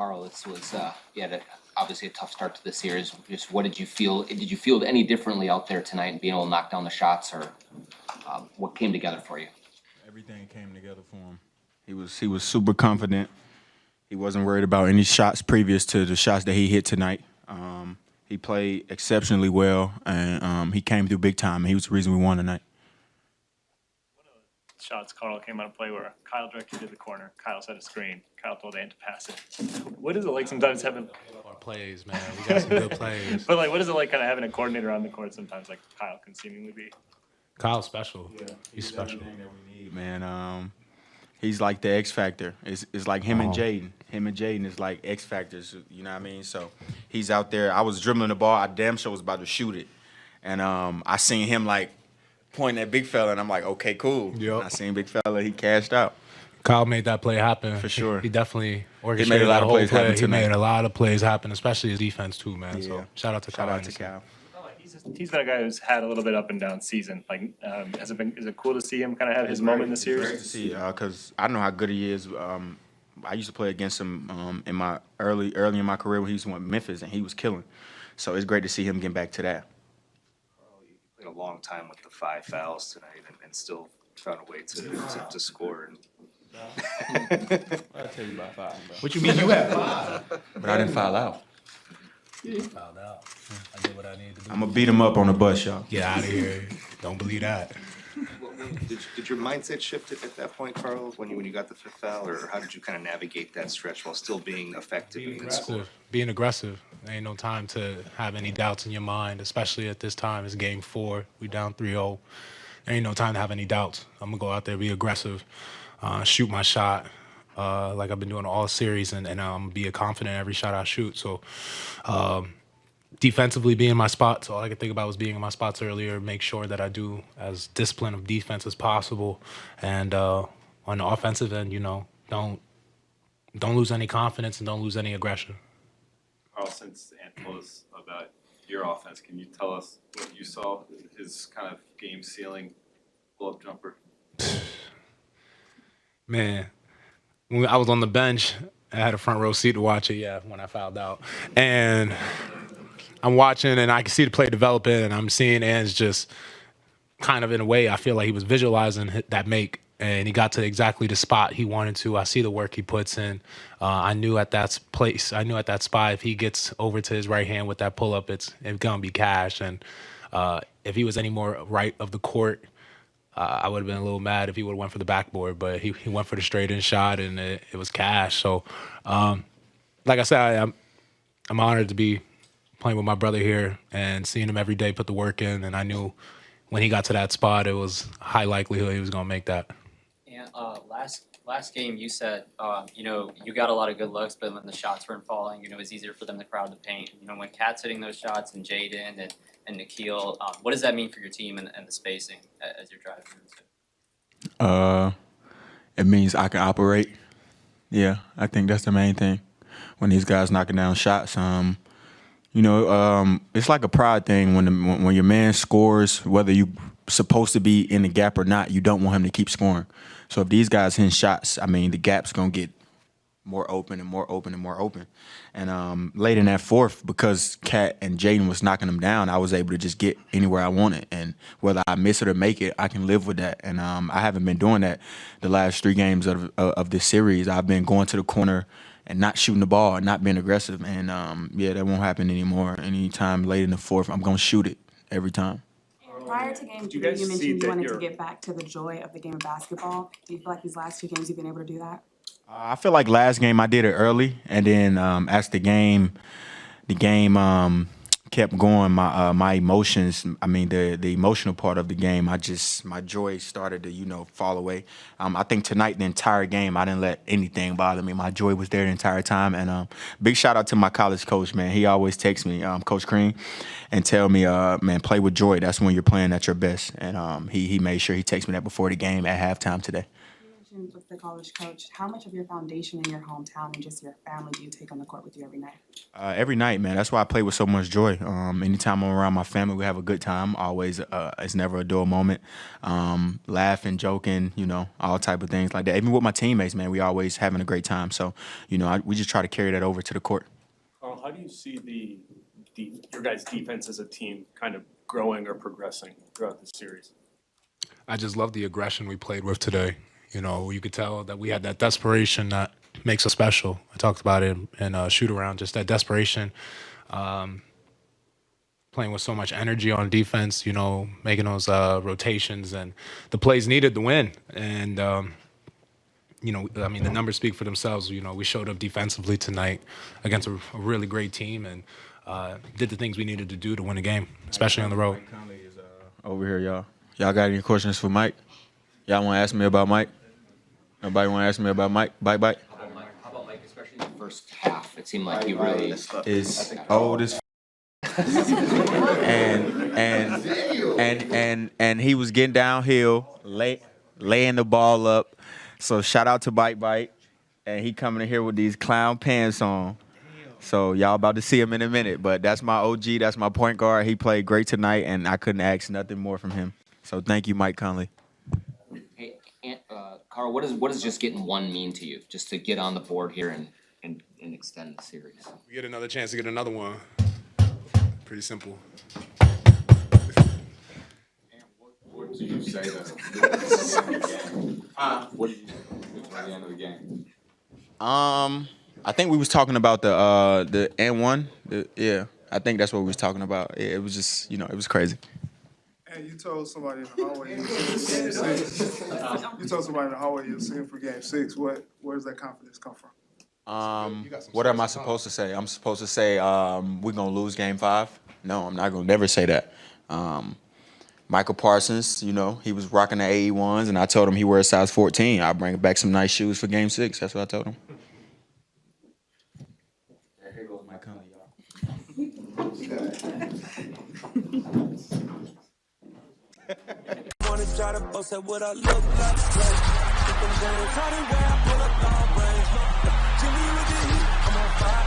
Carl, this was you had obviously a tough start to the series. Just what did you feel? Did you feel any differently out there tonight and being able to knock down the shots, or what came together for you? Everything came together for him. He was super confident. He wasn't worried about any shots previous to the shots that he hit tonight. He played exceptionally well, and he came through big time. And he was the reason we won tonight. Shots Carl came out of play where Kyle directed to the corner. Kyle set a screen. Kyle told Ant to pass it. What is it like sometimes having our plays, man? We got some good plays. But like, what is it like kind of having a coordinator on the court sometimes, like Kyle can seemingly be? Kyle's special. Yeah, he's special. Everything that we need, man. He's like the X factor. It's like him and Jaden. Him and Jaden is like X factors. You know what I mean? So he's out there. I was dribbling the ball. I damn sure was about to shoot it, and I seen him like pointing at big fella, and I'm like, okay, cool. Yep. I seen big fella. He cashed out. Kyle made that play happen. For sure. He definitely orchestrated that whole play. He made a lot of plays happen, especially his defense too, man. Yeah. So shout out to Kyle. Shout out to Kyle. He's been a guy who's had a little bit up and down season. Like, is it cool to see him kind of have his moment in the series? Great to see, because I know how good he is. I used to play against him in my early in my career when he was with Memphis, and he was killing. So it's great to see him get back to that. You played a long time with the 5 fouls tonight, and still found a way to score. I'll tell you about 5. Bro. What you mean you had 5? But I didn't foul out. You fouled out. I did what I needed to do. I'm gonna beat him up on the bus, y'all. Get out of here. Don't believe that. Did your mindset shift at that point, Carl, when you got the 5th foul, or how did you kind of navigate that stretch while still being effective and score? Being aggressive. There ain't no time to have any doubts in your mind, especially at this time. It's game 4. We down 3-0. There ain't no time to have any doubts. I'm gonna go out there, be aggressive, shoot my shot. Like I've been doing all series, and be confident in every shot I shoot. So defensively, be in my spots. All I could think about was being in my spots earlier, make sure that I do as disciplined of defense as possible. And on the offensive end, don't lose any confidence and don't lose any aggression. Carl, since Ant told us about your offense, can you tell us what you saw, his kind of game ceiling pull-up jumper? Man. When I was on the bench, I had a front row seat to watch it, when I fouled out. And I'm watching, and I can see the play developing, and I'm seeing Ange just kind of, in a way, I feel like he was visualizing that make, and he got to exactly the spot he wanted to. I see the work he puts in. I knew at that spot, if he gets over to his right hand with that pull-up, it's going to be cash. And if he was any more right of the court, I would have been a little mad if he would have went for the backboard, but he went for the straight-in shot, and it was cash. So, like I said, I'm honored to be playing with my brother here and seeing him every day put the work in, and I knew when he got to that spot, it was high likelihood he was going to make that. And last game, you said, you got a lot of good looks, but when the shots weren't falling, it was easier for them to crowd the paint. When Cat's hitting those shots and Jaden and Nikhil, what does that mean for your team and the spacing as you're driving into? It means I can operate. Yeah, I think that's the main thing. When these guys knocking down shots, it's like a pride thing. When your man scores, whether you supposed to be in the gap or not, you don't want him to keep scoring. So if these guys hit shots, the gap's gonna get more open and more open and more open. And late in that 4th, because Cat and Jaden was knocking them down, I was able to just get anywhere I wanted. And whether I miss it or make it, I can live with that. And I haven't been doing that the last 3 games of this series. I've been going to the corner and not shooting the ball and not being aggressive. And, that won't happen anymore. Anytime late in the 4th, I'm going to shoot it every time. Prior to game 3, you mentioned you wanted to get back to the joy of the game of basketball. Do you feel like these last 2 games you've been able to do that? I feel like last game I did it early, and then as the game kept going, my emotions, the emotional part of the game, my joy started to, fall away. I think tonight, the entire game, I didn't let anything bother me. My joy was there the entire time. And big shout out to my college coach, man. He always texts me, Coach Crean, and tell me, man, play with joy. That's when you're playing at your best. And he made sure he texted me that before the game at halftime today. mentioned with the college coach, how much of your foundation in your hometown and just your family do you take on the court with you every night? Every night, man. That's why I play with so much joy. Anytime I'm around my family, we have a good time. Always, it's never a dull moment. Laughing, joking, all type of things like that. Even with my teammates, man, we always having a great time. So, we just try to carry that over to the court. Karl, how do you see your guys' defense as a team kind of growing or progressing throughout the series? I just love the aggression we played with today. You could tell that we had that desperation that makes us special. I talked about it in shoot around, just that desperation, playing with so much energy on defense, making those rotations and the plays needed to win. And, the numbers speak for themselves. We showed up defensively tonight against a really great team and did the things we needed to do to win the game, especially on the road. Mike Conley is over here, y'all. Y'all got any questions for Mike? Y'all want to ask me about Mike? Nobody want to ask me about Mike? Bye. How about Mike, especially in the first half? It seemed like he really Is old as and he was getting downhill, laying the ball up. So shout out to Bite, and he coming in here with these clown pants on. So y'all about to see him in a minute, but that's my OG, that's my point guard. He played great tonight, and I couldn't ask nothing more from him. So thank you, Mike Conley. Hey, Karl, what does just getting one mean to you? Just to get on the board here and extend the series. We get another chance to get another one. Pretty simple. What do you say to what did you say at the end of the game? I think we was talking about the N1. Yeah, I think that's what we was talking about. Yeah, it was just, it was crazy. And you told somebody in the hallway you were singing for Game 6. You told somebody in the hallway you were singing for Game 6. Where does that confidence come from? What am I supposed to say? I'm supposed to say we're gonna lose Game 5? No, I'm not gonna never say that. Michael Parsons, he was rocking the AE1s, and I told him he wears size 14. I'll bring back some nice shoes for Game 6. That's what I told him. Here goes Mike Conley, Wanna try to boast at what I look like. Keep them down, try to wear, I pull up long range. Jimmy with the heat, I'm on fire.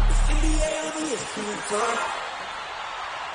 It's NBA over here,